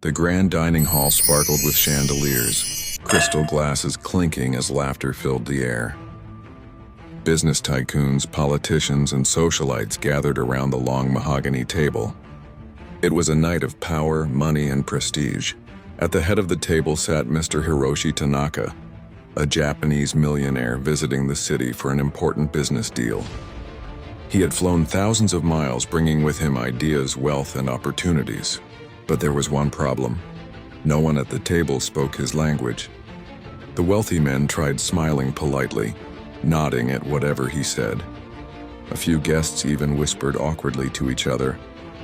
The grand dining hall sparkled with chandeliers, crystal glasses clinking as laughter filled the air. Business tycoons, politicians, and socialites gathered around the long mahogany table. It was a night of power, money, and prestige. At the head of the table sat Mr. Hiroshi Tanaka, a Japanese millionaire visiting the city for an important business deal. He had flown thousands of miles, bringing with him ideas, wealth, and opportunities. But there was one problem. No one at the table spoke his language. The wealthy men tried smiling politely, nodding at whatever he said. A few guests even whispered awkwardly to each other,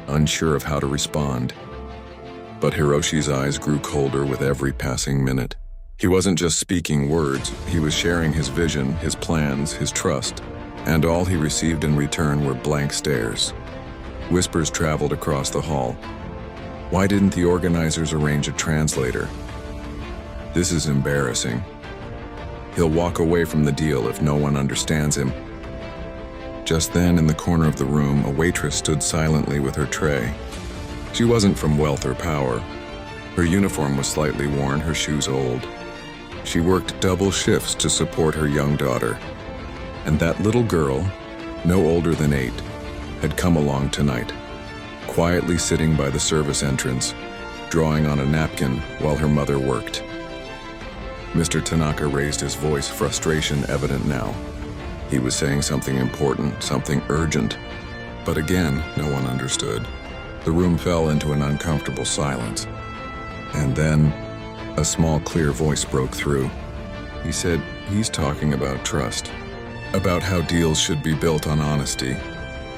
unsure of how to respond. But Hiroshi's eyes grew colder with every passing minute. He wasn't just speaking words, he was sharing his vision, his plans, his trust, and all he received in return were blank stares. Whispers traveled across the hall. Why didn't the organizers arrange a translator? This is embarrassing. He'll walk away from the deal if no one understands him. Just then, in the corner of the room, a waitress stood silently with her tray. She wasn't from wealth or power. Her uniform was slightly worn, her shoes old. She worked double shifts to support her young daughter. And that little girl, no older than 8, had come along tonight, quietly sitting by the service entrance, drawing on a napkin while her mother worked. Mr. Tanaka raised his voice, frustration evident now. He was saying something important, something urgent. But again, no one understood. The room fell into an uncomfortable silence. And then, a small, clear voice broke through. He said, he's talking about trust. About how deals should be built on honesty,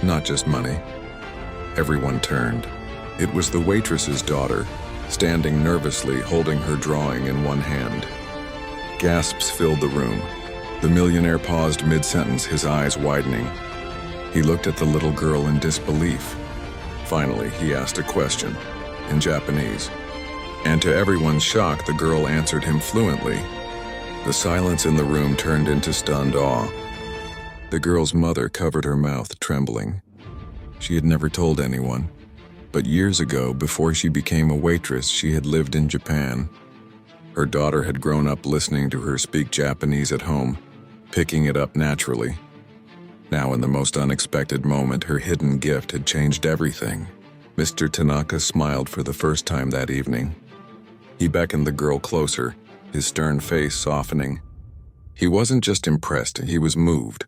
not just money. Everyone turned. It was the waitress's daughter, standing nervously, holding her drawing in one hand. Gasps filled the room. The millionaire paused mid-sentence, his eyes widening. He looked at the little girl in disbelief. Finally, he asked a question, in Japanese. And to everyone's shock, the girl answered him fluently. The silence in the room turned into stunned awe. The girl's mother covered her mouth, trembling. She had never told anyone, but years ago, before she became a waitress, she had lived in Japan. Her daughter had grown up listening to her speak Japanese at home, picking it up naturally. Now, in the most unexpected moment, her hidden gift had changed everything. Mr. Tanaka smiled for the first time that evening. He beckoned the girl closer, his stern face softening. He wasn't just impressed, he was moved.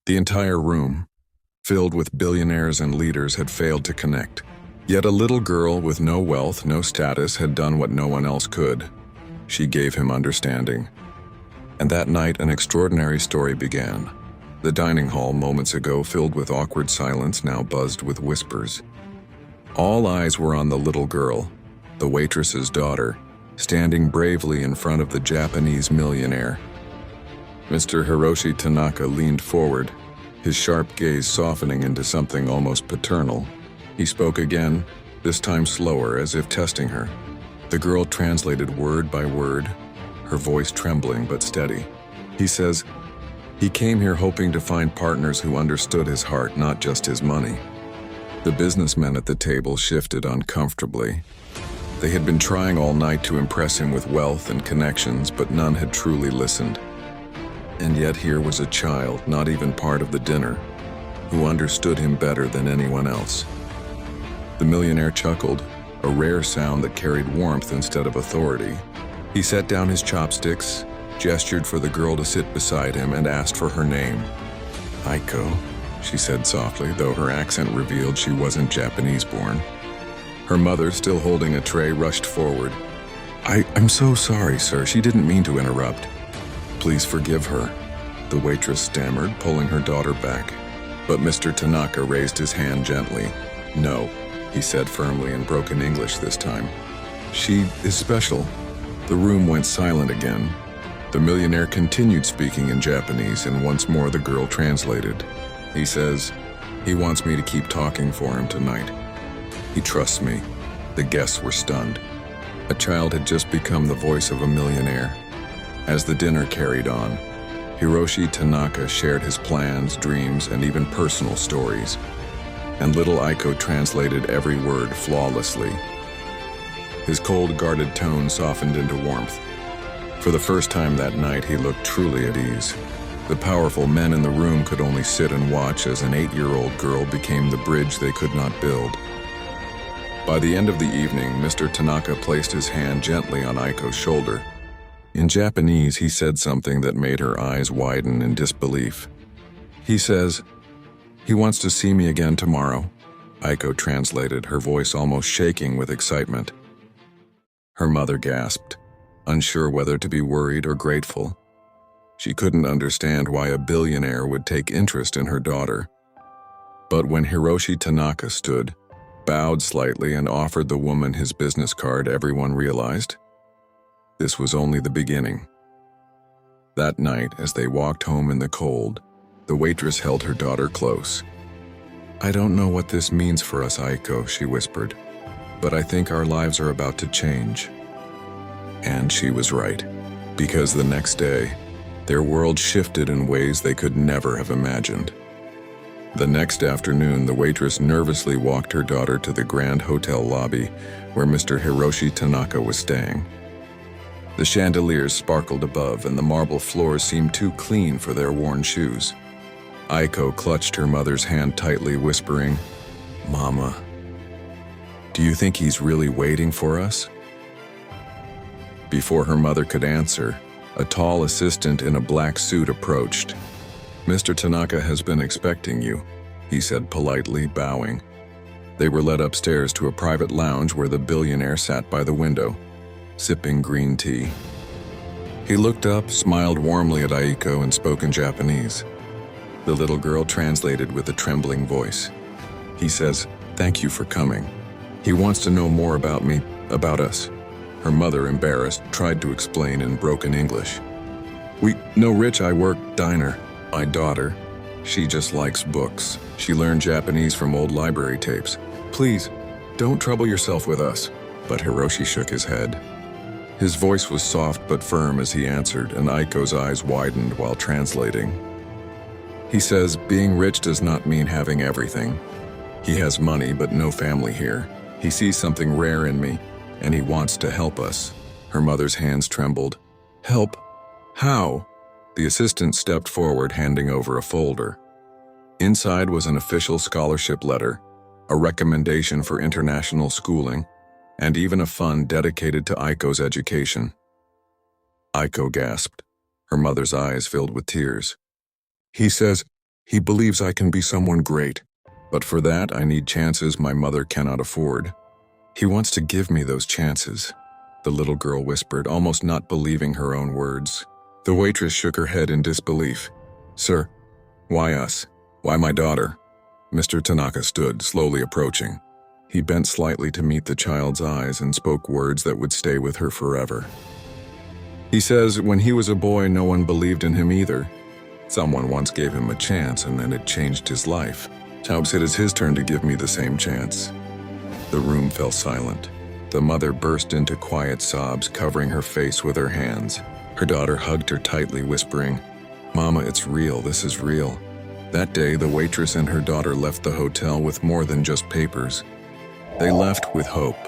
The entire room, filled with billionaires and leaders, had failed to connect. Yet a little girl with no wealth, no status, had done what no one else could. She gave him understanding. And that night, an extraordinary story began. The dining hall, moments ago filled with awkward silence, now buzzed with whispers. All eyes were on the little girl, the waitress's daughter, standing bravely in front of the Japanese millionaire. Mr. Hiroshi Tanaka leaned forward, his sharp gaze softening into something almost paternal. He spoke again, this time slower, as if testing her. The girl translated word by word, her voice trembling but steady. He says, he came here hoping to find partners who understood his heart, not just his money. The businessmen at the table shifted uncomfortably. They had been trying all night to impress him with wealth and connections, but none had truly listened. And yet here was a child, not even part of the dinner, who understood him better than anyone else. The millionaire chuckled, a rare sound that carried warmth instead of authority. He set down his chopsticks, gestured for the girl to sit beside him, and asked for her name. Aiko, she said softly, though her accent revealed she wasn't Japanese-born. Her mother, still holding a tray, rushed forward. I'm so sorry, sir. She didn't mean to interrupt. Please forgive her, the waitress stammered, pulling her daughter back. But Mr. Tanaka raised his hand gently. No, he said firmly in broken English this time. She is special. The room went silent again. The millionaire continued speaking in Japanese, and once more the girl translated. He says, he wants me to keep talking for him tonight. He trusts me. The guests were stunned. A child had just become the voice of a millionaire. As the dinner carried on, Hiroshi Tanaka shared his plans, dreams, and even personal stories. And little Aiko translated every word flawlessly. His cold, guarded tone softened into warmth. For the first time that night, he looked truly at ease. The powerful men in the room could only sit and watch as an 8-year-old girl became the bridge they could not build. By the end of the evening, Mr. Tanaka placed his hand gently on Aiko's shoulder. In Japanese, he said something that made her eyes widen in disbelief. He says, "He wants to see me again tomorrow," Aiko translated, her voice almost shaking with excitement. Her mother gasped, unsure whether to be worried or grateful. She couldn't understand why a billionaire would take interest in her daughter. But when Hiroshi Tanaka stood, bowed slightly, and offered the woman his business card, everyone realized this was only the beginning. That night, as they walked home in the cold, the waitress held her daughter close. "I don't know what this means for us, Aiko," she whispered, "but I think our lives are about to change." And she was right, because the next day, their world shifted in ways they could never have imagined. The next afternoon, the waitress nervously walked her daughter to the grand hotel lobby where Mr. Hiroshi Tanaka was staying. The chandeliers sparkled above, and the marble floors seemed too clean for their worn shoes. Aiko clutched her mother's hand tightly, whispering, "Mama, do you think he's really waiting for us?" Before her mother could answer, a tall assistant in a black suit approached. "Mr. Tanaka has been expecting you," he said politely, bowing. They were led upstairs to a private lounge where the billionaire sat by the window, sipping green tea. He looked up, smiled warmly at Aiko, and spoke in Japanese. The little girl translated with a trembling voice. "He says, 'Thank you for coming. He wants to know more about me, about us.'" Her mother, embarrassed, tried to explain in broken English. "No, Rich, I work diner. My daughter, she just likes books. She learned Japanese from old library tapes. Please, don't trouble yourself with us." But Hiroshi shook his head. His voice was soft but firm as he answered, and Aiko's eyes widened while translating. "He says being rich does not mean having everything. He has money but no family here. He sees something rare in me, and he wants to help us." Her mother's hands trembled. "Help? How?" The assistant stepped forward, handing over a folder. Inside was an official scholarship letter, a recommendation for international schooling, and even a fund dedicated to Aiko's education. Aiko gasped, her mother's eyes filled with tears. "He says he believes I can be someone great, but for that I need chances my mother cannot afford. He wants to give me those chances," the little girl whispered, almost not believing her own words. The waitress shook her head in disbelief. "Sir, why us? Why my daughter?" Mr. Tanaka stood, slowly approaching. He bent slightly to meet the child's eyes and spoke words that would stay with her forever. "He says when he was a boy, no one believed in him either. Someone once gave him a chance, and then it changed his life. Taubes, it is his turn to give me the same chance." The room fell silent. The mother burst into quiet sobs, covering her face with her hands. Her daughter hugged her tightly, whispering, "Mama, it's real, this is real." That day, the waitress and her daughter left the hotel with more than just papers. They left with hope.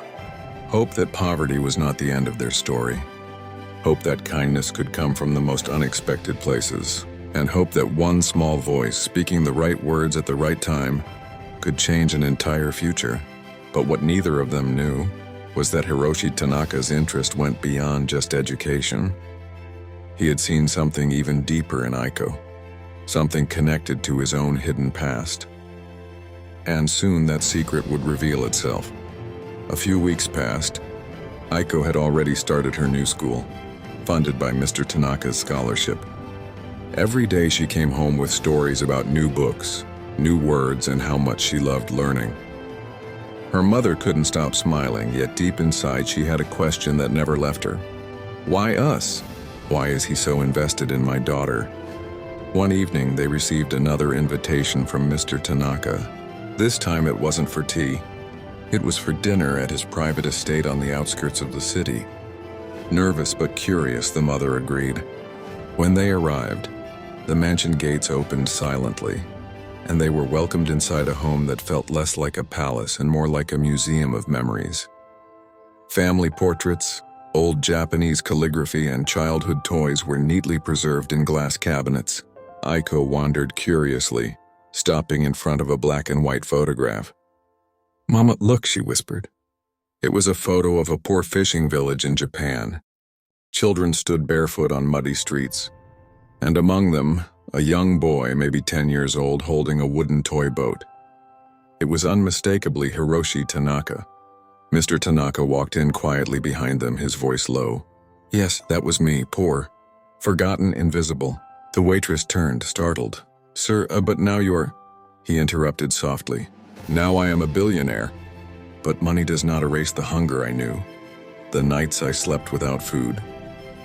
Hope that poverty was not the end of their story. Hope that kindness could come from the most unexpected places. And hope that one small voice, speaking the right words at the right time, could change an entire future. But what neither of them knew was that Hiroshi Tanaka's interest went beyond just education. He had seen something even deeper in Aiko, something connected to his own hidden past. And soon that secret would reveal itself. A few weeks passed. Aiko had already started her new school, funded by Mr. Tanaka's scholarship. Every day she came home with stories about new books, new words, and how much she loved learning. Her mother couldn't stop smiling, yet deep inside she had a question that never left her. Why us? Why is he so invested in my daughter? One evening, they received another invitation from Mr. Tanaka. This time it wasn't for tea. It was for dinner at his private estate on the outskirts of the city. Nervous but curious, the mother agreed. When they arrived, the mansion gates opened silently, and they were welcomed inside a home that felt less like a palace and more like a museum of memories. Family portraits, old Japanese calligraphy, and childhood toys were neatly preserved in glass cabinets. Aiko wandered curiously, stopping in front of a black and white photograph. "Mama, look," she whispered. It was a photo of a poor fishing village in Japan. Children stood barefoot on muddy streets, and among them, a young boy, maybe 10 years old, holding a wooden toy boat. It was unmistakably Hiroshi Tanaka. Mr. Tanaka walked in quietly behind them, his voice low. "Yes, that was me, poor, forgotten, invisible." The waitress turned, startled. "Sir, but now you're—" He interrupted softly. "Now I am a billionaire. But money does not erase the hunger I knew, the nights I slept without food,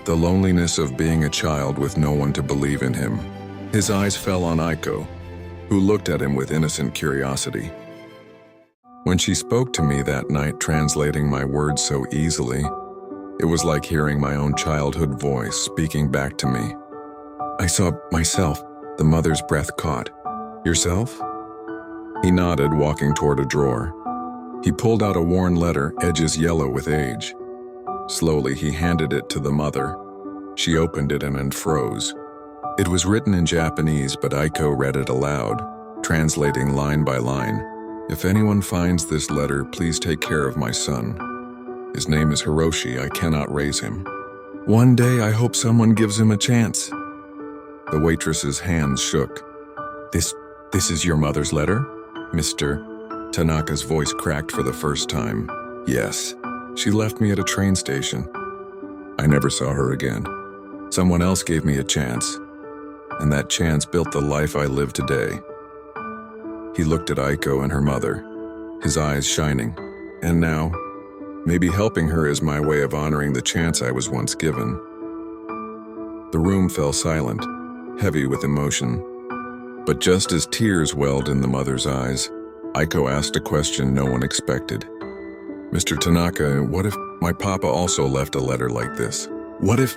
the loneliness of being a child with no one to believe in him." His eyes fell on Aiko, who looked at him with innocent curiosity. When she spoke to me that night, translating my words so easily, it was like hearing my own childhood voice speaking back to me. "I saw myself," the mother's breath caught. "Yourself?" He nodded, walking toward a drawer. He pulled out a worn letter, edges yellow with age. Slowly, he handed it to the mother. She opened it and froze. It was written in Japanese, but Aiko read it aloud, translating line by line. "If anyone finds this letter, please take care of my son. His name is Hiroshi. I cannot raise him. One day I hope someone gives him a chance." The waitress's hands shook. This is your mother's letter, Mr. Tanaka's voice cracked for the first time. "Yes. She left me at a train station. I never saw her again. Someone else gave me a chance, and that chance built the life I live today." He looked at Aiko and her mother, his eyes shining. "And now, maybe helping her is my way of honoring the chance I was once given." The room fell silent, heavy with emotion. But just as tears welled in the mother's eyes, Aiko asked a question no one expected. "Mr. Tanaka, what if my papa also left a letter like this? What if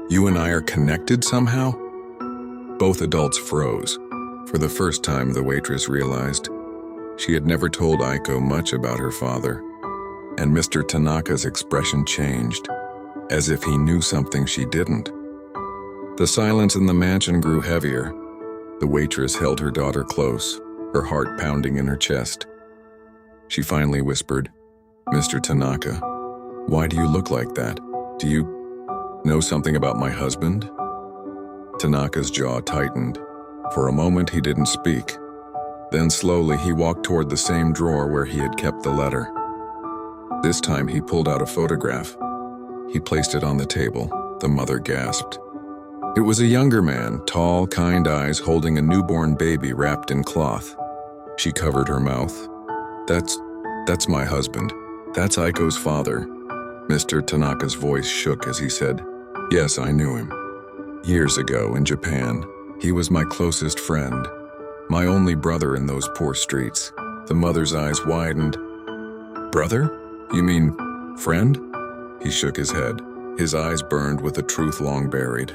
you and I are connected somehow?" Both adults froze. For the first time, the waitress realized she had never told Aiko much about her father, and Mr. Tanaka's expression changed, as if he knew something she didn't. The silence in the mansion grew heavier. The waitress held her daughter close, her heart pounding in her chest. She finally whispered, "Mr. Tanaka, why do you look like that? Do you know something about my husband?" Tanaka's jaw tightened. For a moment he didn't speak. Then slowly he walked toward the same drawer where he had kept the letter. This time he pulled out a photograph. He placed it on the table. The mother gasped. It was a younger man, tall, kind eyes, holding a newborn baby wrapped in cloth. She covered her mouth. That's my husband. That's Aiko's father." Mr. Tanaka's voice shook as he said, "Yes, I knew him. Years ago in Japan, he was my closest friend, my only brother in those poor streets." The mother's eyes widened. "Brother? You mean friend?" He shook his head. His eyes burned with a truth long buried.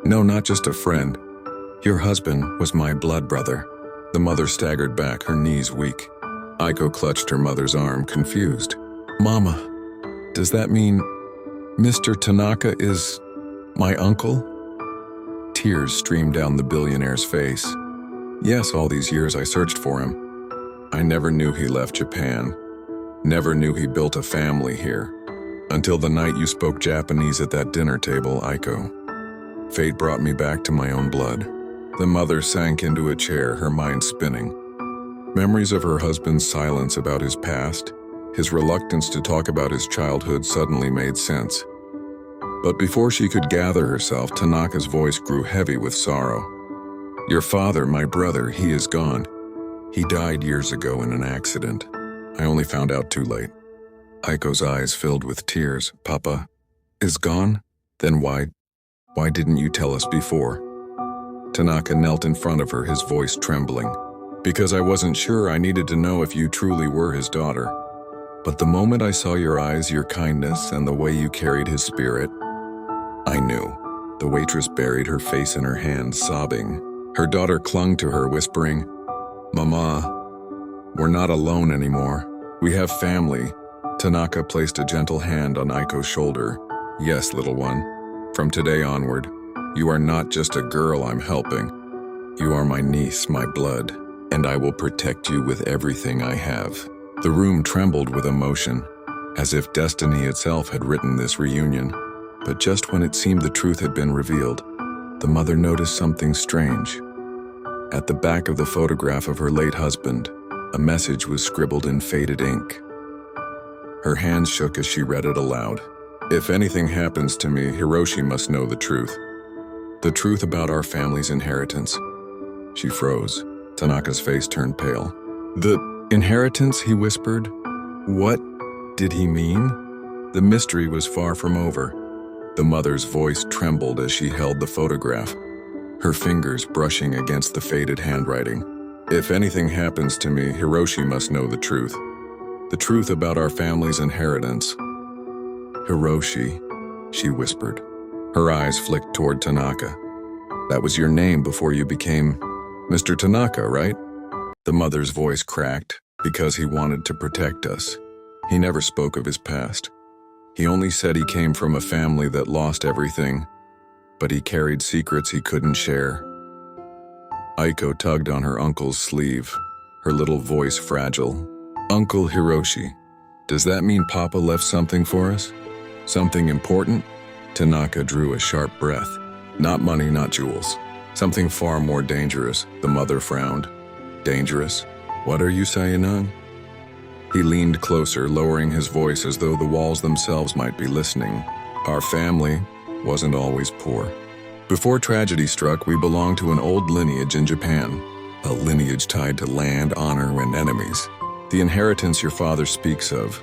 "No, not just a friend. Your husband was my blood brother." The mother staggered back, her knees weak. Aiko clutched her mother's arm, confused. "Mama, does that mean Mr. Tanaka is my uncle?" Tears streamed down the billionaire's face. "Yes, all these years I searched for him. I never knew he left Japan. Never knew he built a family here. Until the night you spoke Japanese at that dinner table, Aiko. Fate brought me back to my own blood." The mother sank into a chair, her mind spinning. Memories of her husband's silence about his past, his reluctance to talk about his childhood suddenly made sense. But before she could gather herself, Tanaka's voice grew heavy with sorrow. "Your father, my brother, he is gone. He died years ago in an accident. I only found out too late." Aiko's eyes filled with tears. "Papa is gone? Then why didn't you tell us before?" Tanaka knelt in front of her, his voice trembling. "Because I wasn't sure. I needed to know if you truly were his daughter. But the moment I saw your eyes, your kindness, and the way you carried his spirit, I knew." The waitress buried her face in her hands, sobbing. Her daughter clung to her, whispering, "Mama, we're not alone anymore. We have family." Tanaka placed a gentle hand on Aiko's shoulder. Yes, little one. From today onward, you are not just a girl I'm helping. You are my niece, my blood, and I will protect you with everything I have. The room trembled with emotion, as if destiny itself had written this reunion. But just when it seemed the truth had been revealed, the mother noticed something strange. At the back of the photograph of her late husband, a message was scribbled in faded ink. Her hands shook as she read it aloud. If anything happens to me, Hiroshi must know the truth. The truth about our family's inheritance. She froze. Tanaka's face turned pale. The inheritance, he whispered. What did he mean? The mystery was far from over. The mother's voice trembled as she held the photograph, her fingers brushing against the faded handwriting. If anything happens to me, Hiroshi must know the truth. The truth about our family's inheritance. Hiroshi, she whispered. Her eyes flicked toward Tanaka. That was your name before you became Mr. Tanaka, right? The mother's voice cracked because he wanted to protect us. He never spoke of his past. He only said he came from a family that lost everything, but he carried secrets he couldn't share. Aiko tugged on her uncle's sleeve, her little voice fragile. Uncle Hiroshi, does that mean Papa left something for us? Something important? Tanaka drew a sharp breath. Not money, not jewels. Something far more dangerous, the mother frowned. Dangerous? What are you saying? He leaned closer, lowering his voice as though the walls themselves might be listening. Our family wasn't always poor. Before tragedy struck, we belonged to an old lineage in Japan, a lineage tied to land, honor, and enemies. The inheritance your father speaks of.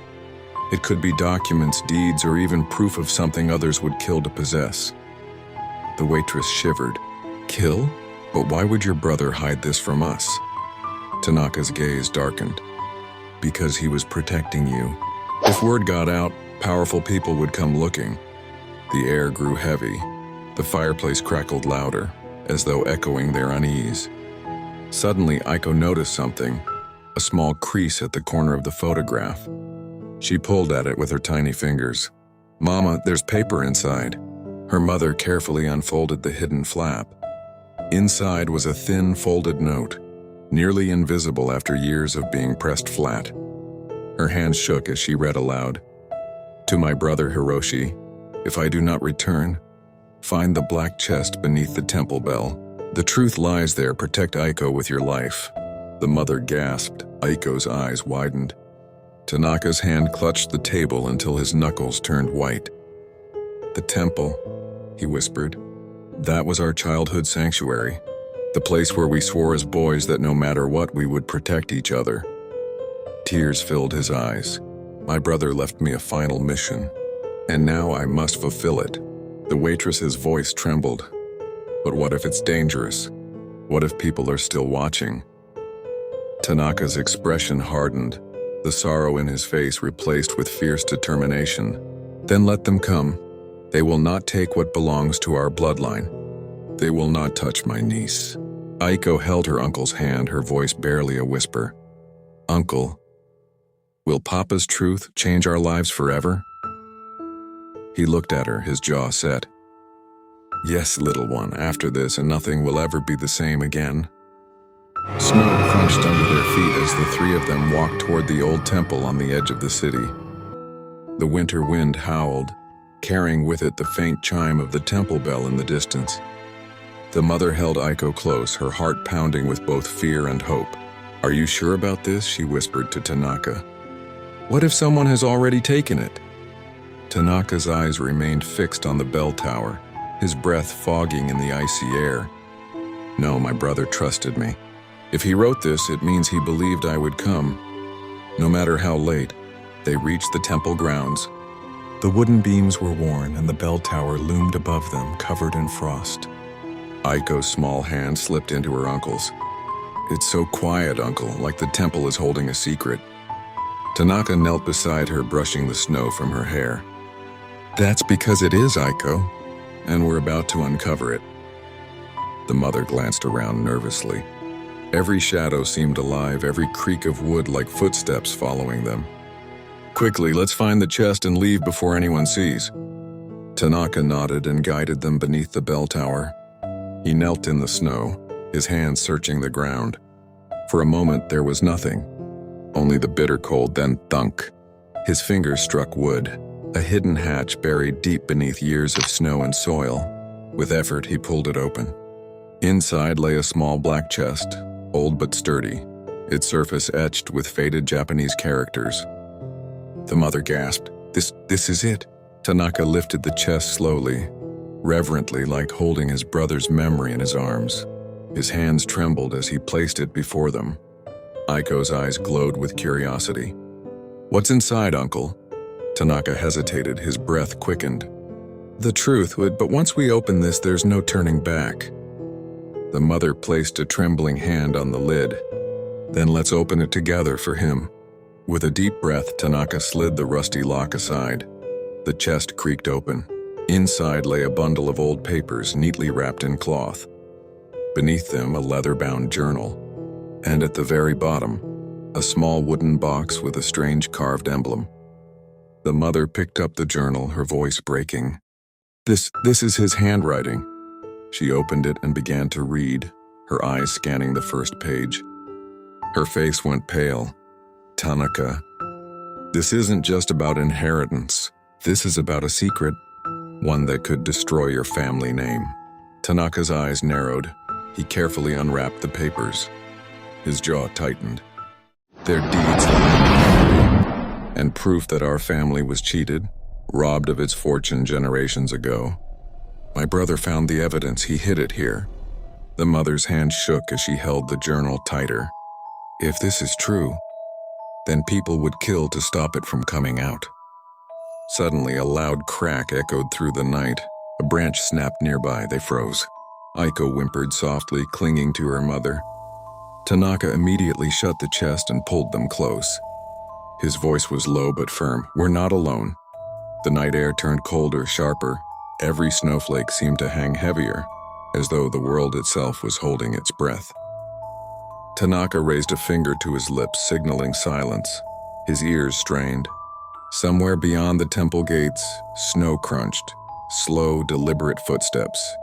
It could be documents, deeds, or even proof of something others would kill to possess. The waitress shivered. Kill? But why would your brother hide this from us? Tanaka's gaze darkened. Because he was protecting you. If word got out, powerful people would come looking. The air grew heavy. The fireplace crackled louder, as though echoing their unease. Suddenly, Aiko noticed something, a small crease at the corner of the photograph. She pulled at it with her tiny fingers. Mama, there's paper inside. Her mother carefully unfolded the hidden flap. Inside was a thin, folded note, nearly invisible after years of being pressed flat. Her hands shook as she read aloud. To my brother Hiroshi, if I do not return, find the black chest beneath the temple bell. The truth lies there. Protect Aiko with your life. The mother gasped. Aiko's eyes widened. Tanaka's hand clutched the table until his knuckles turned white. The temple, he whispered. That was our childhood sanctuary. The place where we swore as boys that no matter what, we would protect each other. Tears filled his eyes. My brother left me a final mission, and now I must fulfill it. The waitress's voice trembled. But what if it's dangerous? What if people are still watching? Tanaka's expression hardened, the sorrow in his face replaced with fierce determination. Then let them come. They will not take what belongs to our bloodline. They will not touch my niece. Aiko held her uncle's hand, her voice barely a whisper. Uncle, will Papa's truth change our lives forever? He looked at her, his jaw set. Yes, little one, after this, and nothing will ever be the same again. Snow crunched under their feet as the three of them walked toward the old temple on the edge of the city. The winter wind howled, carrying with it the faint chime of the temple bell in the distance. The mother held Aiko close, her heart pounding with both fear and hope. Are you sure about this? She whispered to Tanaka. What if someone has already taken it? Tanaka's eyes remained fixed on the bell tower, his breath fogging in the icy air. No, my brother trusted me. If he wrote this, it means he believed I would come. No matter how late, they reached the temple grounds. The wooden beams were worn and the bell tower loomed above them, covered in frost. Aiko's small hand slipped into her uncle's. It's so quiet, Uncle, like the temple is holding a secret. Tanaka knelt beside her, brushing the snow from her hair. That's because it is, Aiko, and we're about to uncover it. The mother glanced around nervously. Every shadow seemed alive, every creak of wood like footsteps following them. Quickly, let's find the chest and leave before anyone sees. Tanaka nodded and guided them beneath the bell tower. He knelt in the snow, his hands searching the ground. For a moment, there was nothing. Only the bitter cold, then thunk. His fingers struck wood, a hidden hatch buried deep beneath years of snow and soil. With effort, he pulled it open. Inside lay a small black chest, old but sturdy, its surface etched with faded Japanese characters. The mother gasped, This is it." Tanaka lifted the chest slowly, reverently, like holding his brother's memory in his arms. His hands trembled as he placed it before them. Aiko's eyes glowed with curiosity. "What's inside, Uncle?" Tanaka hesitated, his breath quickened. "The truth would, but once we open this, there's no turning back." The mother placed a trembling hand on the lid. "Then let's open it together for him." With a deep breath, Tanaka slid the rusty lock aside. The chest creaked open. Inside lay a bundle of old papers neatly wrapped in cloth. Beneath them, a leather-bound journal. And at the very bottom, a small wooden box with a strange carved emblem. The mother picked up the journal, her voice breaking. This is his handwriting." She opened it and began to read, her eyes scanning the first page. Her face went pale. "Tanaka, this isn't just about inheritance. This is about a secret, one that could destroy your family name." Tanaka's eyes narrowed. He carefully unwrapped the papers. His jaw tightened. "They're deeds and proof that our family was cheated, robbed of its fortune generations ago. My brother found the evidence. He hid it here." The mother's hand shook as she held the journal tighter. "If this is true, then people would kill to stop it from coming out." Suddenly, a loud crack echoed through the night. A branch snapped nearby. They froze. Aiko whimpered softly, clinging to her mother. Tanaka immediately shut the chest and pulled them close. His voice was low but firm. "We're not alone." The night air turned colder, sharper. Every snowflake seemed to hang heavier, as though the world itself was holding its breath. Tanaka raised a finger to his lips, signaling silence. His ears strained. Somewhere beyond the temple gates, snow crunched, slow, deliberate footsteps.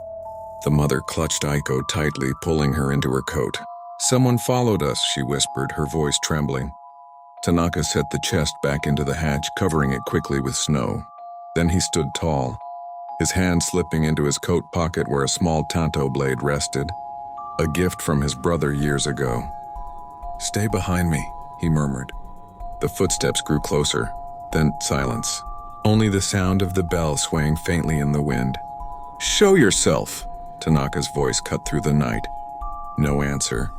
The mother clutched Aiko tightly, pulling her into her coat. "Someone followed us," she whispered, her voice trembling. Tanaka set the chest back into the hatch, covering it quickly with snow. Then he stood tall, his hand slipping into his coat pocket where a small tanto blade rested, a gift from his brother years ago. "Stay behind me," he murmured. The footsteps grew closer, then silence. Only the sound of the bell swaying faintly in the wind. "Show yourself!" Tanaka's voice cut through the night. No answer.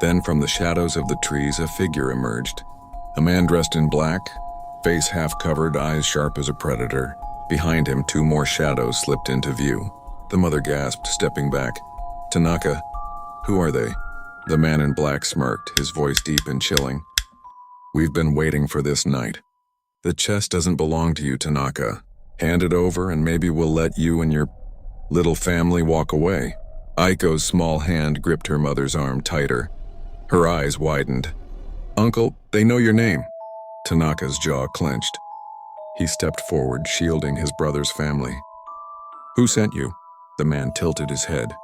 Then from the shadows of the trees, a figure emerged. A man dressed in black, face half-covered, eyes sharp as a predator. Behind him, two more shadows slipped into view. The mother gasped, stepping back. "Tanaka, who are they?" The man in black smirked, his voice deep and chilling. "We've been waiting for this night. The chest doesn't belong to you, Tanaka. Hand it over and maybe we'll let you and your little family walk away." Aiko's small hand gripped her mother's arm tighter. Her eyes widened. "Uncle, they know your name." Tanaka's jaw clenched. He stepped forward, shielding his brother's family. "Who sent you?" The man tilted his head.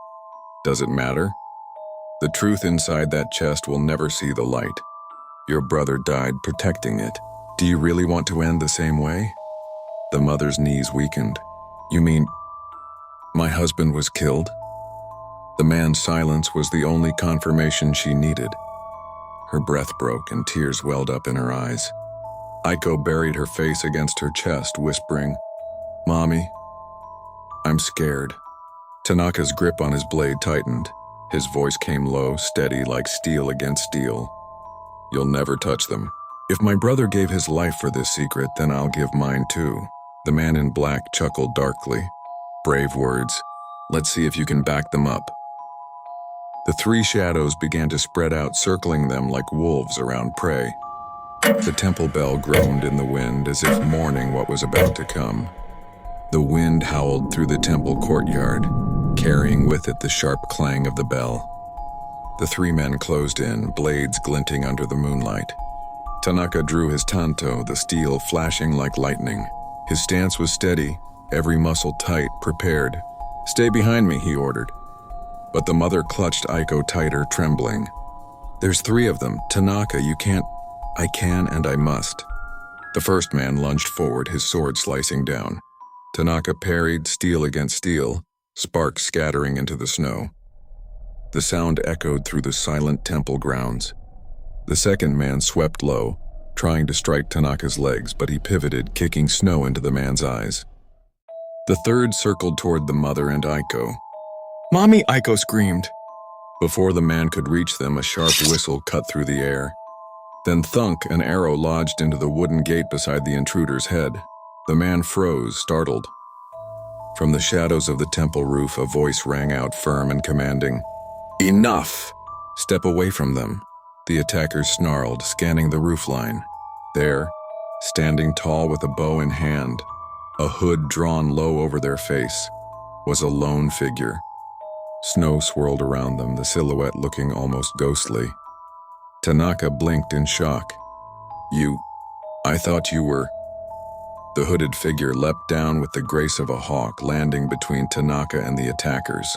"Does it matter? The truth inside that chest will never see the light. Your brother died protecting it. Do you really want to end the same way?" The mother's knees weakened. "You mean my husband was killed?" The man's silence was the only confirmation she needed. Her breath broke and tears welled up in her eyes. Aiko buried her face against her chest, whispering, "Mommy, I'm scared." Tanaka's grip on his blade tightened. His voice came low, steady, like steel against steel. "You'll never touch them. If my brother gave his life for this secret, then I'll give mine too." The man in black chuckled darkly. "Brave words. Let's see if you can back them up." The three shadows began to spread out, circling them like wolves around prey. The temple bell groaned in the wind as if mourning what was about to come. The wind howled through the temple courtyard, carrying with it the sharp clang of the bell. The three men closed in, blades glinting under the moonlight. Tanaka drew his tanto, the steel flashing like lightning. His stance was steady, every muscle tight, prepared. "Stay behind me," he ordered. But the mother clutched Aiko tighter, trembling. "There's 3 of them. Tanaka, you can't." "I can and I must." The first man lunged forward, his sword slicing down. Tanaka parried, steel against steel, sparks scattering into the snow. The sound echoed through the silent temple grounds. The second man swept low, trying to strike Tanaka's legs, but he pivoted, kicking snow into the man's eyes. The third circled toward the mother and Aiko. "Mommy!" Aiko screamed. Before the man could reach them, a sharp whistle cut through the air. Then thunk, an arrow lodged into the wooden gate beside the intruder's head. The man froze, startled. From the shadows of the temple roof, a voice rang out firm and commanding. "Enough! Step away from them." The attackers snarled, scanning the roofline. There, standing tall with a bow in hand, a hood drawn low over their face, was a lone figure. Snow swirled around them, the silhouette looking almost ghostly. Tanaka blinked in shock. I thought you were..." The hooded figure leapt down with the grace of a hawk, landing between Tanaka and the attackers.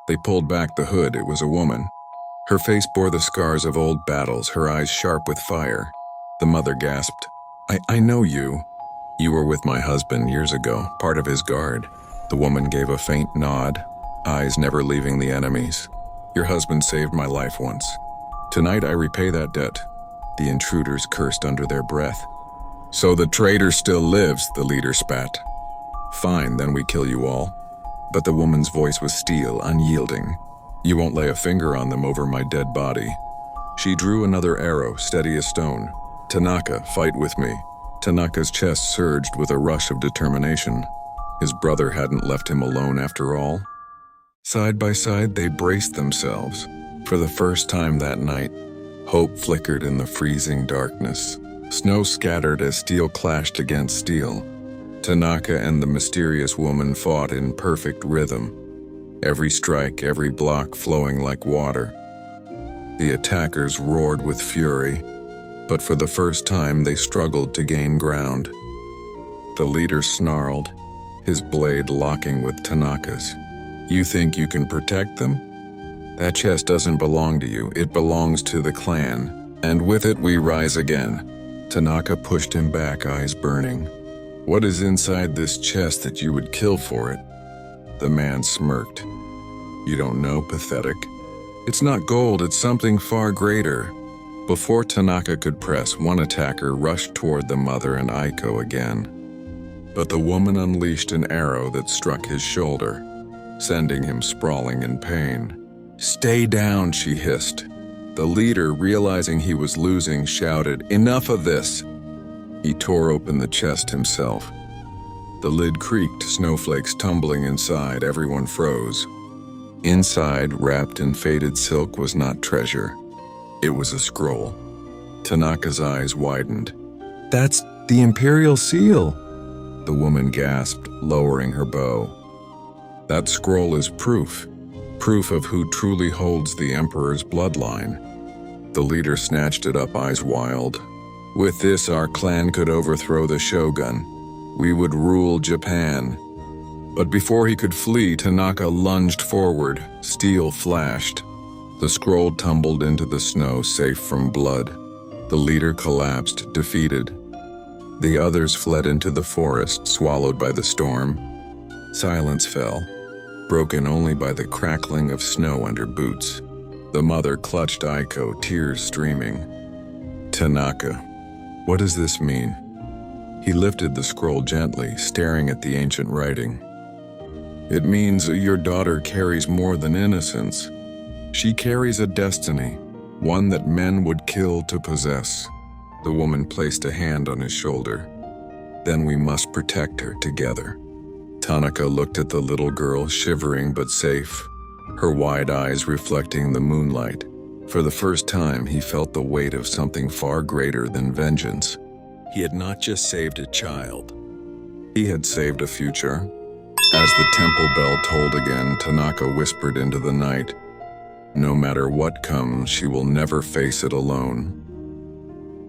They pulled back the hood. It was a woman. Her face bore the scars of old battles, her eyes sharp with fire. The mother gasped, I know you. You were with my husband years ago, part of his guard." The woman gave a faint nod, eyes never leaving the enemies. "Your husband saved my life once. Tonight I repay that debt." The intruders cursed under their breath. "So the traitor still lives," the leader spat. "Fine, then we kill you all." But the woman's voice was steel, unyielding. "You won't lay a finger on them over my dead body." She drew another arrow, steady as stone. "Tanaka, fight with me." Tanaka's chest surged with a rush of determination. His brother hadn't left him alone after all. Side by side, they braced themselves. For the first time that night, hope flickered in the freezing darkness. Snow scattered as steel clashed against steel. Tanaka and the mysterious woman fought in perfect rhythm. Every strike, every block flowing like water. The attackers roared with fury, but for the first time they struggled to gain ground. The leader snarled, his blade locking with Tanaka's. "You think you can protect them? That chest doesn't belong to you, it belongs to the clan, and with it we rise again." Tanaka pushed him back, eyes burning. "What is inside this chest that you would kill for it?" The man smirked. "You don't know, pathetic. It's not gold, it's something far greater." Before Tanaka could press, one attacker rushed toward the mother and Aiko again. But the woman unleashed an arrow that struck his shoulder, sending him sprawling in pain. "Stay down," she hissed. The leader, realizing he was losing, shouted, "Enough of this!" He tore open the chest himself. The lid creaked, snowflakes tumbling inside, everyone froze. Inside, wrapped in faded silk, was not treasure. It was a scroll. Tanaka's eyes widened. "That's the Imperial Seal!" The woman gasped, lowering her bow. "That scroll is proof of who truly holds the Emperor's bloodline." The leader snatched it up, eyes wild. "With this, our clan could overthrow the shogun. We would rule Japan." But before he could flee, Tanaka lunged forward. Steel flashed. The scroll tumbled into the snow, safe from blood. The leader collapsed, defeated. The others fled into the forest, swallowed by the storm. Silence fell, broken only by the crackling of snow under boots. The mother clutched Aiko, tears streaming. "Tanaka, what does this mean?" He lifted the scroll gently, staring at the ancient writing. "It means your daughter carries more than innocence. She carries a destiny, one that men would kill to possess." The woman placed a hand on his shoulder. "Then we must protect her together." Tanaka looked at the little girl, shivering but safe, her wide eyes reflecting the moonlight. For the first time, he felt the weight of something far greater than vengeance. He had not just saved a child. He had saved a future. As the temple bell tolled again, Tanaka whispered into the night, "No matter what comes, she will never face it alone."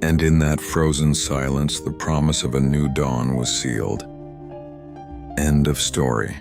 And in that frozen silence, the promise of a new dawn was sealed. End of story.